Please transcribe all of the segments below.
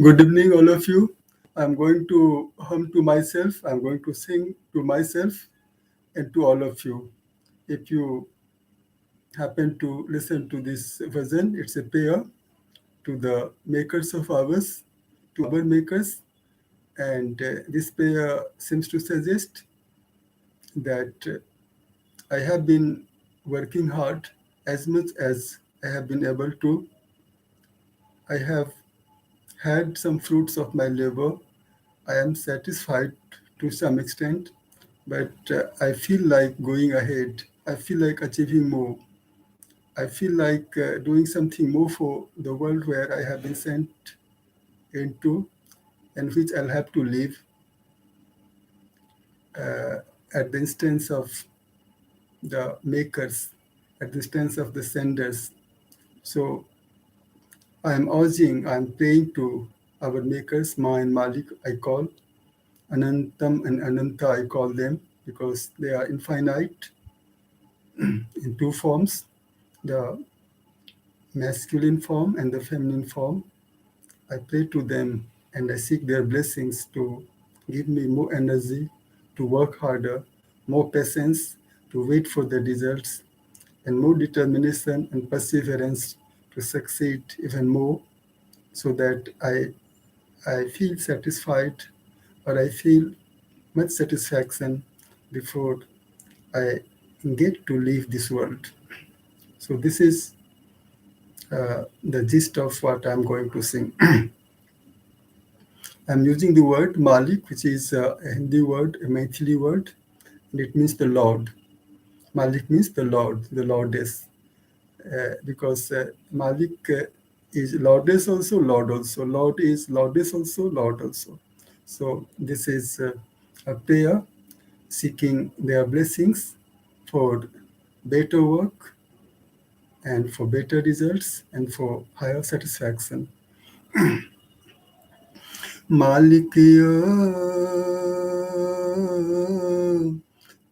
Good evening, all of you. I'm going to hum to myself. I'm going to sing to myself and to all of you. If you happen to listen to this version, it's a prayer to the makers of ours, to our makers. And this prayer seems to suggest that I have been working hard as much as I have been able to. I have had some fruits of my labor. I am satisfied to some extent, but I feel like going ahead. I feel like achieving more. I feel like doing something more for the world where I have been sent into and which I'll have to live uh, at the instance of the makers, at the instance of the senders. So I'm urging, I'm praying to our makers, Ma and Malik, I call, Anantam and Ananta, I call them because they are infinite in two forms, the masculine form and the feminine form. I pray to them and I seek their blessings to give me more energy, to work harder, more patience, to wait for the results, and more determination and perseverance to succeed even more so that I feel satisfied or I feel much satisfaction before I get to leave this world. So this is the gist of what I'm going to sing. I'm using the word Malik, which is a Hindi word, a Maithili word, and it means the Lord. Malik means the Lord, the Lordess, because Malik is Lordess also, Lord also. Lord is Lordess also, Lord also. So this is a prayer seeking their blessings for better work and for better results and for higher satisfaction. मालिकिया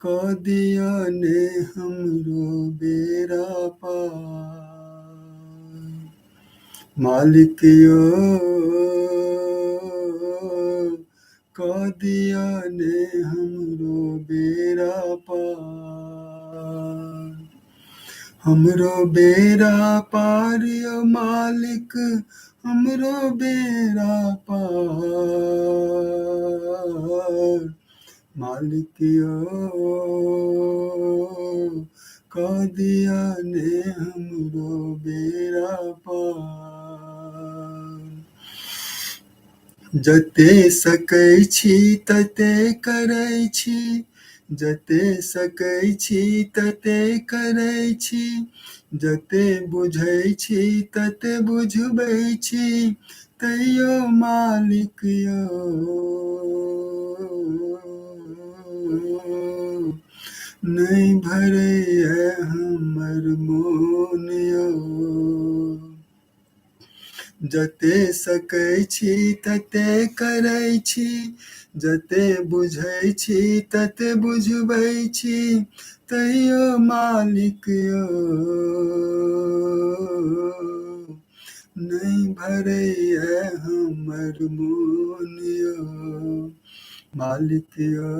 कह दिया ने हमरो बेरा पार मालिकिया कह दिया ने हमरो बेरा पार हमरो बेरा पार मालिक हमरो बेरा पार मालिकियो कह दिया ने हमरो बेरा पार जते सकै छी तते करै छी जते सकै छी तते करै छी जते बुझै छी तते बुझबै छी तैयो मालिक यौ नहि भरैए हमर मोन यौ जते सकै छी तते करै छी जते बुझै छी तते बुझबै छी तैयो मालिक यौ नहि भरैए हमर मोन यौ मालिक यौ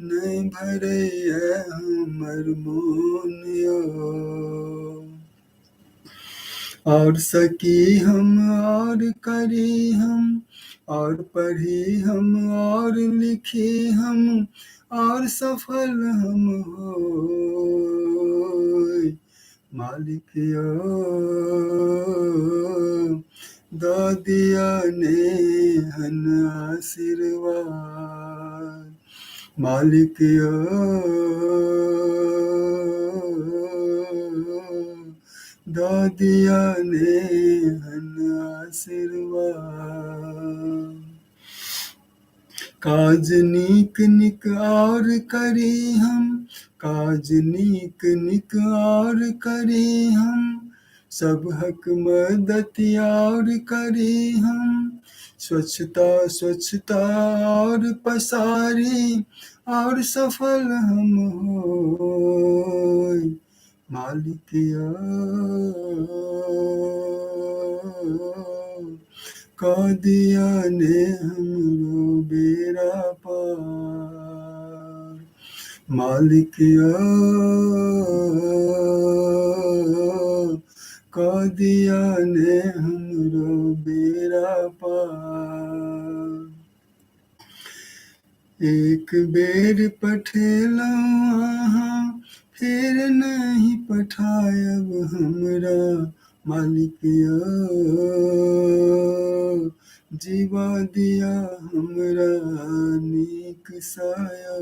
नहि भरैए हमर मोन यौ और सकी हम और करी हम और पढ़ी हम और लिखी हम और सफल हम होय मालिक यौ दऽ दिया नेहन आशीर्वाद मालिक यौ दऽ दिया नेहन आशीर्वाद काज नीक नीक और करी हम काज नीक नीक और करी हम सबहक मदद और करी हम स्वच्छता स्वच्छता और पसारी और सफल हम होय मालिक यौ का दिया ने हमरो बेरा पार। मालिकिया का दिया ने हमरो बेरा पार। एक बेर पठेलौं अहाँ फेर नहीं पठायब हमरा मालिक यौ। जीवा दिया हमरा नीक साया।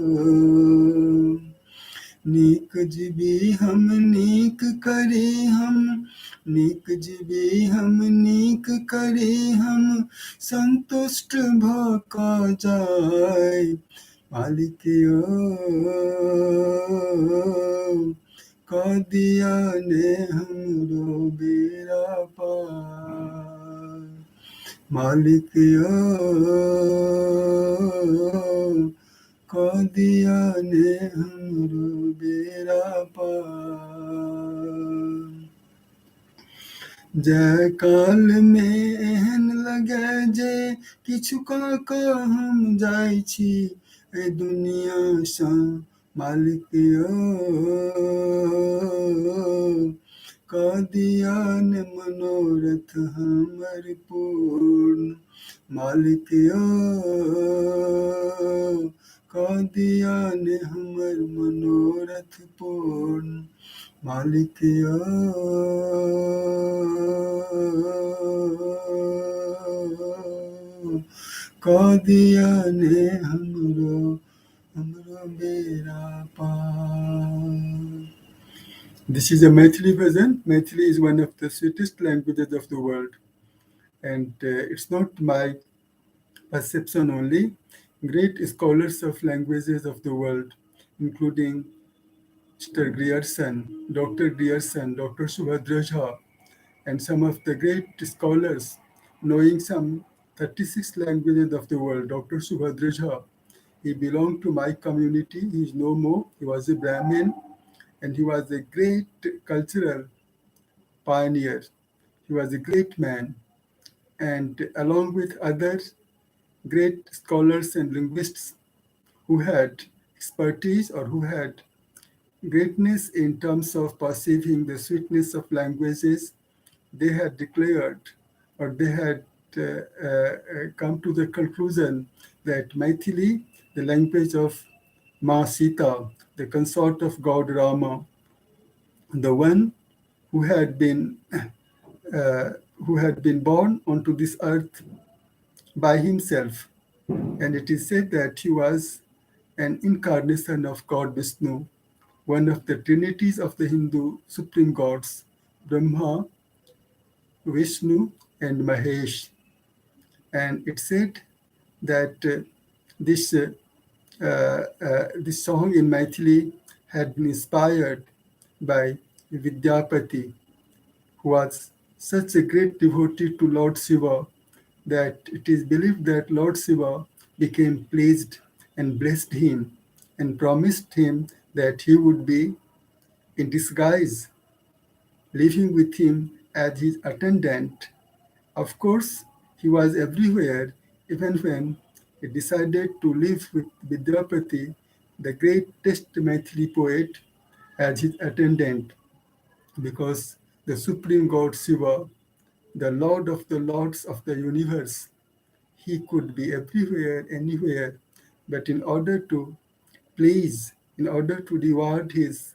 नीक जीवी हम नीक करी हम, नीक जीवी हम नीक करी हम, संतुष्ट भ का जाय मालिक यौ। का दिया ने हमरो बेरा पार। मालिक यौ का दिया ने हमरो बेरा पार। जय काल में एहन लगे जे किछु क हम जाइ छी ए दुनिया सँ मालिक यौ। क दिया ने मनोरथ हमर पूर्ण मालिक यौ। क दिया ने हमर मनोरथ पूर्ण मालिक यौ। क दिया ने हमरो बेरा पार। This is a Maithili version. Maithili is one of the sweetest languages of the world. And it's not my perception only. Great scholars of languages of the world, including Mr. Grierson, Dr. Grierson, Dr. Subhadra Jha, and some of the great scholars knowing some 36 languages of the world. Dr. Subhadra Jha, he belonged to my community. He is no more. He was a Brahmin, and he was a great cultural pioneer. He was a great man. And along with other great scholars and linguists who had expertise or who had greatness in terms of perceiving the sweetness of languages, they had declared or they had come to the conclusion that Maithili, the language of Ma Sita, the consort of God Rama, the one who had been born onto this earth by himself, and it is said that he was an incarnation of God Vishnu, one of the trinities of the Hindu supreme gods, Brahma, Vishnu, and Mahesh. And it said that this song in Maithili had been inspired by Vidyapati, who was such a great devotee to Lord Shiva that it is believed that Lord Shiva became pleased and blessed him and promised him that he would be in disguise, living with him as his attendant. Of course, he was everywhere, even when he decided to live with Vidyapati, the greatest Maithili poet, as his attendant, because the supreme god Shiva, the Lord of the Lords of the universe, he could be everywhere, anywhere, but in order to please, in order to reward his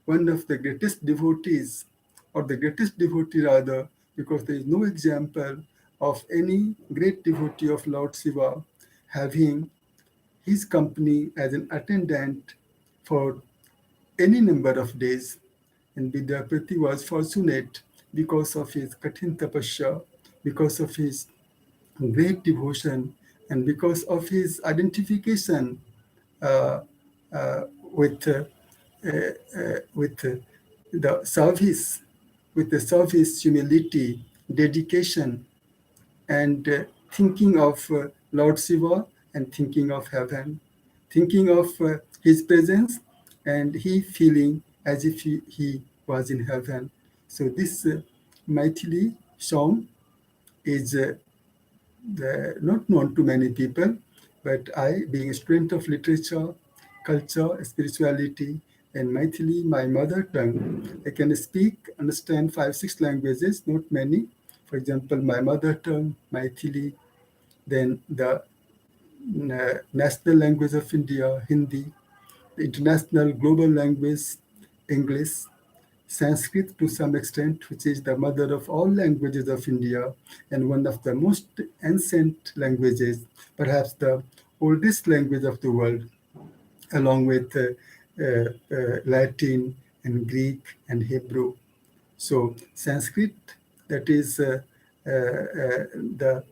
one of the greatest devotees, or the greatest devotee rather, because there is no example of any great devotee of Lord Shiva having his company as an attendant for any number of days. And Vidyapati was fortunate because of his Kathin Tapasya, because of his great devotion, and because of his identification uh, with the service, with the service, humility, dedication, and thinking of Lord Shiva and thinking of heaven, thinking of his presence, and he feeling as if he was in heaven. So this Maithili song is not known to many people, but I, being a student of literature, culture, spirituality, and Maithili, my mother tongue, I can speak, understand 5, 6 languages, not many. For example, my mother tongue, Maithili, then the national language of India, Hindi, the international global language, English, Sanskrit to some extent, which is the mother of all languages of India and one of the most ancient languages, perhaps the oldest language of the world, along with Latin and Greek and Hebrew. So Sanskrit, that is the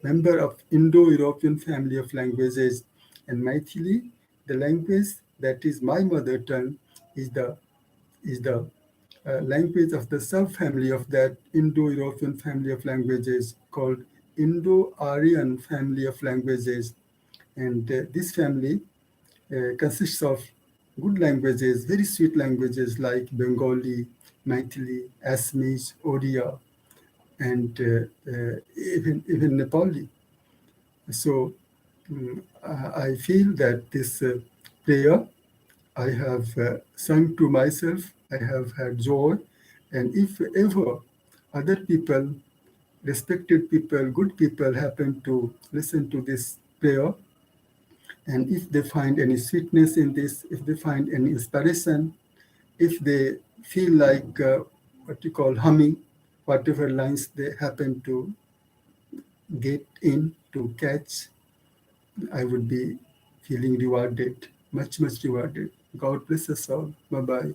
member of Indo-European family of languages, and Maithili, the language that is my mother tongue, is the language of the subfamily of that Indo-European family of languages called Indo-Aryan family of languages. And this family consists of good languages, very sweet languages like Bengali, Maithili, Assamese, Odia, and even Nepali. So I feel that this prayer I have sung to myself, I have had joy, and if ever other people, respected people, good people happen to listen to this prayer, and if they find any sweetness in this, if they find any inspiration, if they feel like what you call humming, whatever lines they happen to get in to catch, I would be feeling rewarded, much, much rewarded. God bless us all. Bye bye.